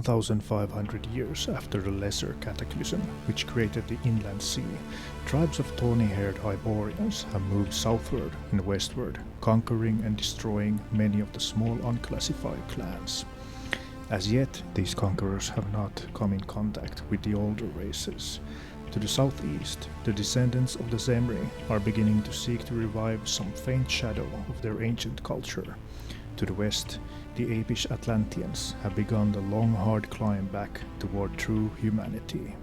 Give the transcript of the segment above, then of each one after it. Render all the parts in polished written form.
1,500 years after the Lesser Cataclysm, which created the inland sea, tribes of tawny-haired Hyborians have moved southward and westward, conquering and destroying many of the small unclassified clans. As yet, these conquerors have not come in contact with the older races. To the southeast, the descendants of the Zemri are beginning to seek to revive some faint shadow of their ancient culture. To the west, the apish Atlanteans have begun the long hard climb back toward true humanity.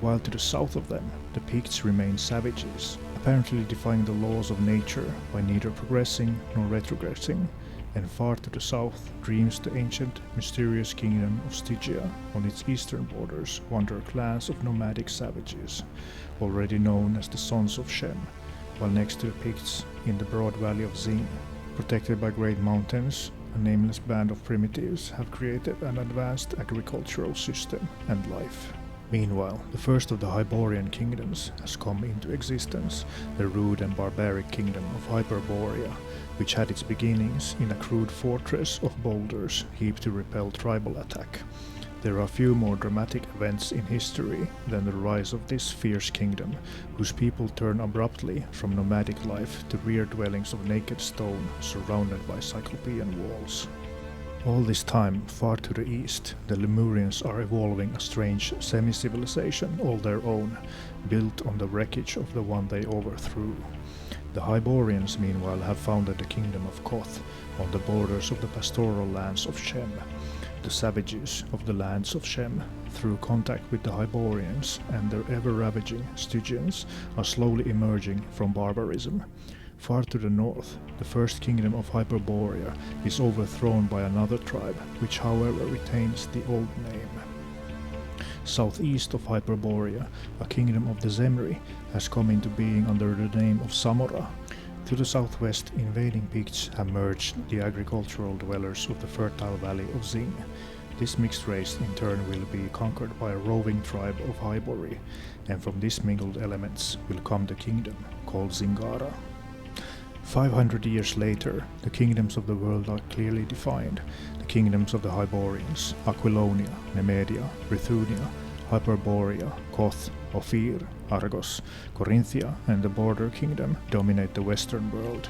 While to the south of them, the Picts remain savages, apparently defying the laws of nature by neither progressing nor retrogressing, and far to the south dreams the ancient, mysterious kingdom of Stygia. On its eastern borders wander clans of nomadic savages, already known as the Sons of Shem, while next to the Picts, in the broad valley of Zing, protected by great mountains, a nameless band of primitives have created an advanced agricultural system and life. Meanwhile, the first of the Hyborian Kingdoms has come into existence, the rude and barbaric kingdom of Hyperborea, which had its beginnings in a crude fortress of boulders heaped to repel tribal attack. There are few more dramatic events in history than the rise of this fierce kingdom, whose people turn abruptly from nomadic life to rear dwellings of naked stone surrounded by cyclopean walls. All this time, far to the east, the Lemurians are evolving a strange semi-civilization all their own, built on the wreckage of the one they overthrew. The Hyborians, meanwhile, have founded the kingdom of Koth on the borders of the pastoral lands of Shem. The savages of the lands of Shem, through contact with the Hyborians and their ever-ravaging Stygians, are slowly emerging from barbarism. Far to the north, the first kingdom of Hyperborea is overthrown by another tribe, which however retains the old name. Southeast of Hyperborea, a kingdom of the Zemri has come into being under the name of Samora. To the southwest, invading Picts have merged the agricultural dwellers of the fertile valley of Zing. This mixed race in turn will be conquered by a roving tribe of Hybori, and from these mingled elements will come the kingdom called Zingara. 500 years later, the kingdoms of the world are clearly defined. The kingdoms of the Hyborians, Aquilonia, Nemedia, Bithynia, Hyperborea, Koth, Ophir, Argos, Corinthia and the Border Kingdom dominate the western world.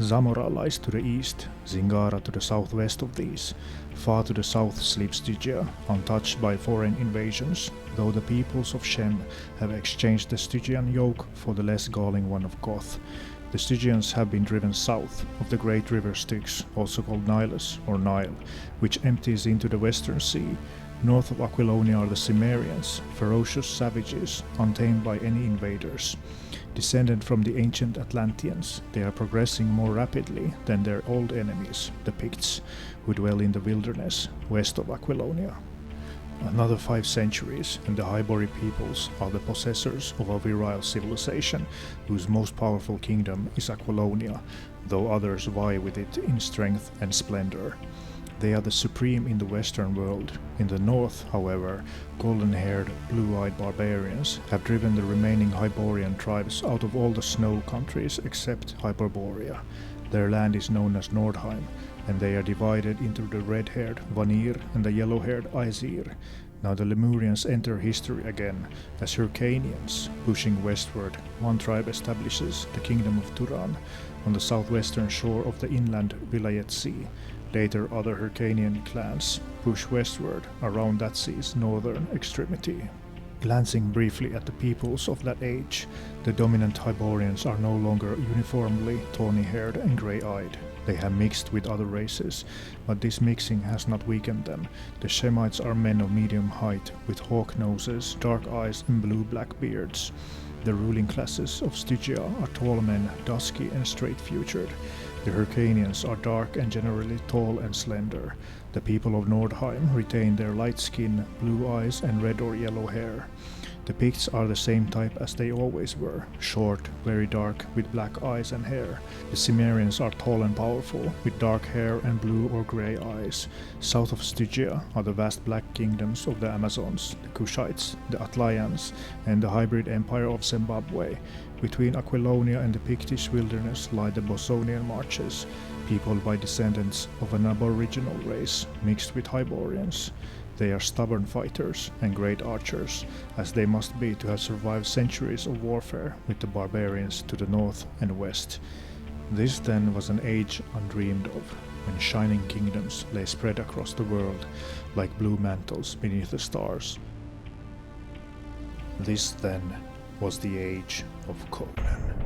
Zamora lies to the east, Zingara to the southwest of these. Far to the south sleeps Stygia, untouched by foreign invasions, though the peoples of Shem have exchanged the Stygian yoke for the less galling one of Koth. The Stygians have been driven south of the great river Styx, also called Nilus or Nile, which empties into the western sea. North of Aquilonia are the Cimmerians, ferocious savages, untamed by any invaders. Descended from the ancient Atlanteans, they are progressing more rapidly than their old enemies, the Picts, who dwell in the wilderness west of Aquilonia. Another 5 centuries, and the Hybori peoples are the possessors of a virile civilization, whose most powerful kingdom is Aquilonia, though others vie with it in strength and splendor. They are the supreme in the western world. In the north, however, golden-haired, blue-eyed barbarians have driven the remaining Hyborian tribes out of all the snow countries except Hyperborea. Their land is known as Nordheim, and they are divided into the red-haired Vanir and the yellow-haired Aesir. Now the Lemurians enter history again as Hyrcanians. Pushing westward, one tribe establishes the kingdom of Turan on the southwestern shore of the inland Vilayet Sea. Later, other Hyrcanian clans push westward around that sea's northern extremity. Glancing briefly at the peoples of that age, the dominant Hyborians are no longer uniformly tawny-haired and grey-eyed. They have mixed with other races, but this mixing has not weakened them. The Shemites are men of medium height, with hawk noses, dark eyes and blue-black beards. The ruling classes of Stygia are tall men, dusky and straight-featured. The Hyrcanians are dark and generally tall and slender. The people of Nordheim retain their light skin, blue eyes and red or yellow hair. The Picts are the same type as they always were, short, very dark, with black eyes and hair. The Cimmerians are tall and powerful, with dark hair and blue or grey eyes. South of Stygia are the vast black kingdoms of the Amazons, the Kushites, the Atlayans, and the hybrid empire of Zimbabwe. Between Aquilonia and the Pictish wilderness lie the Bosonian Marches, peopled by descendants of an aboriginal race mixed with Hyborians. They are stubborn fighters and great archers, as they must be to have survived centuries of warfare with the barbarians to the north and west. This then was an age undreamed of, when shining kingdoms lay spread across the world like blue mantles beneath the stars. This then was the age of Conan.